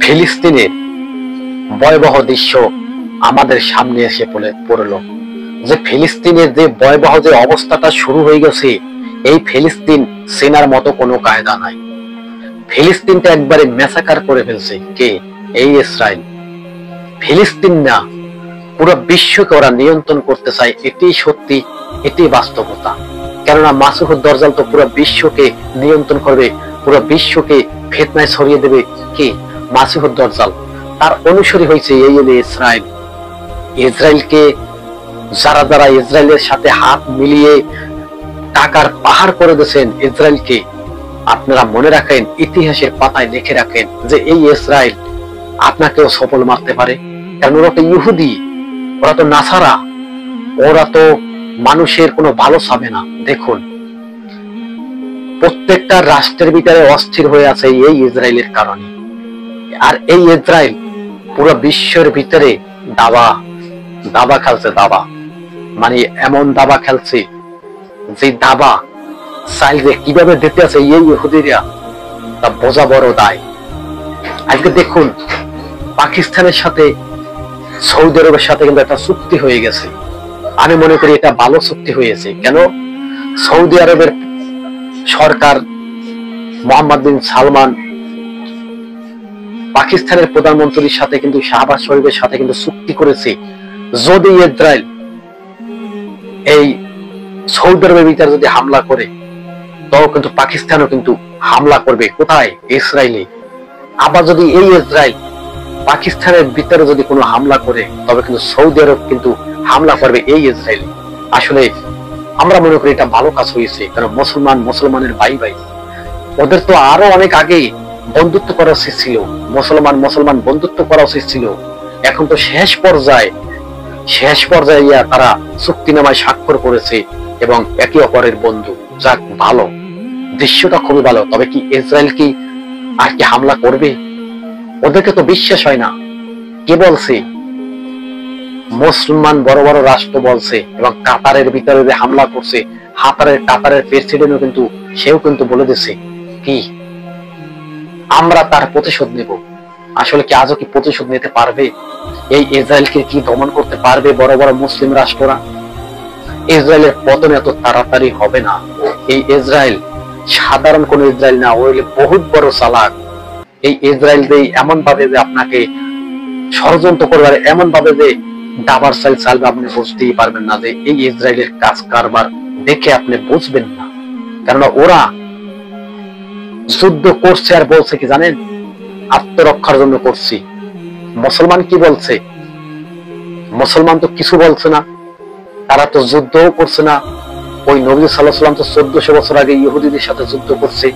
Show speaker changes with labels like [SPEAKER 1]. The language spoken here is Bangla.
[SPEAKER 1] ফিলিস্তিনের ভয়াবহ দৃশ্য আমাদের সামনে এসে পড়ল। যে ফিলিস্তিনের যে ভয়াবহ যে অবস্থাটা শুরু হয়ে গেছে, এই ফিলিস্তিন সেনার মতো কোনো কায়দা নাই। ফিলিস্তিনটা একবারে ম্যাসাকার করে ফেলছে কে? এই ইসরায়েল। ফিলিস্তিন না, পুরো বিশ্বকে ওরা নিয়ন্ত্রণ করতে চায়। এটি সত্যি, এটি বাস্তবতা। কেননা মাসুদ দরজাল তো পুরো বিশ্বকে নিয়ন্ত্রণ করবে, পুরো বিশ্বকে ফিতনায় ছড়িয়ে দেবে কে? মাসুদ দরজাল। তার অনুসারী হয়েছে এই ইসরায়েল। ইসরায়েলকে যারা যারা ইসরায়েলের সাথে হাত মিলিয়ে টাকার পাহাড় করে দিয়েছেন ইসরায়েলকে, আপনারা মনে রাখেন, ইতিহাসের পাতায় লিখে রাখেন যে এই ইসরায়েল আপনাকেও সফল মারতে পারে। কারণ ওরা তো ইহুদি, ওরা তো নাসারা, ওরা তো মানুষের কোনো ভালো চাবে না। দেখুন, প্রত্যেকটা রাষ্ট্রের ভিতরে অস্থির হয়ে আছে এই ইসরায়েলের কারণে। আর এই ইসরায়েল পুরো বিশ্বের ভিতরে দাবা খেলছে। দাবা মানে এমন দাবা খেলছে যে দাবা চাইলে কিভাবে দিতে আছে এই ইহুদিরা, তা বোঝা বড় দায়। আজকে দেখুন, পাকিস্তানের সাথে সৌদি আরবের সাথে কিন্তু একটা চুক্তি হয়ে গেছে। আমি মনে করি এটা ভালো চুক্তি হয়েছে। কেন? সৌদি আরবের সরকার মোহাম্মদ বিন সালমান পাকিস্তানের প্রধানমন্ত্রীর সাথে কিন্তু শাহবাজ শরীফের সাথে কিন্তু চুক্তি করেছে, যদি ইসরায়েল এই সৌদি আরবের ভিতরে যদি হামলা করে, তাও কিন্তু পাকিস্তানও কিন্তু হামলা করবে। কোথায়? ইসরায়েলে। আবার যদি এই ইসরায়েল পাকিস্তানের ভিতরে যদি কোনো হামলা করে, তবে কিন্তু সৌদি আরব কিন্তু হামলা করবে এই ইসরায়েলে। আসলে আমরা মনে করি এটা ভালো কাজ হয়েছে। কারণ মুসলমানের ভাই ভাই, ওদের তো আরো অনেক আগে বন্ধুত্ব করা উচিত ছিল। মুসলমান বন্ধুত্ব করা উচিত ছিল। এখন তো শেষ পর্যায়ে তারা চুক্তিনামায় স্বাক্ষর করেছে এবং একে অপরের বন্ধু। যাক, ভালো, দৃশ্যটা খুবই ভালো। তবে কি ইসরায়েল কি আর কি হামলা করবে? ওদেরকে তো বিশ্বাস হয় না। কে বলছে? মুসলমান বড় বড় রাষ্ট্র বলছে। এবং কাতারের ভিতরে যে হামলা করছে, কাতারের প্রেসিডেন্টও কিন্তু সেও কিন্তু বলে দিচ্ছে কি আমরা তার প্রতিশোধ নেব। আসলে কি আজও কি প্রতিশোধ নিতে পারবে? এই ইসরায়েলকে কি দমন করতে পারবে বড় বড় মুসলিম রাষ্ট্ররা? ইসরায়েলের পতন এত তাড়াতাড়ি হবে না। এই ইসরায়েল সাধারণ কোন ইসরায়েল না, ওই বহুত বড় চালাক। এই ইসরায়েল এমন ভাবে যে আপনাকে ষড়যন্ত্র করবে, এমন ভাবে যে দাবার চালবে, আপনি বুঝতেই পারবেন না যে এই ইসরায়েলের কাজ কারবার দেখে আপনি বুঝবেন না। কারণ ওরা যুদ্ধ করছে আর বলছে কি জানেন? আত্মরক্ষার জন্য করছি। মুসলমান কি বলছে? মুসলমান তো কিছু বলছে না, তারা তো যুদ্ধও করছে না। ওই নবী সাল্লাল্লাহু আলাইহি ওয়াসাল্লাম তো 1400 বছর আগে ইহুদিদের সাথে যুদ্ধ করছে।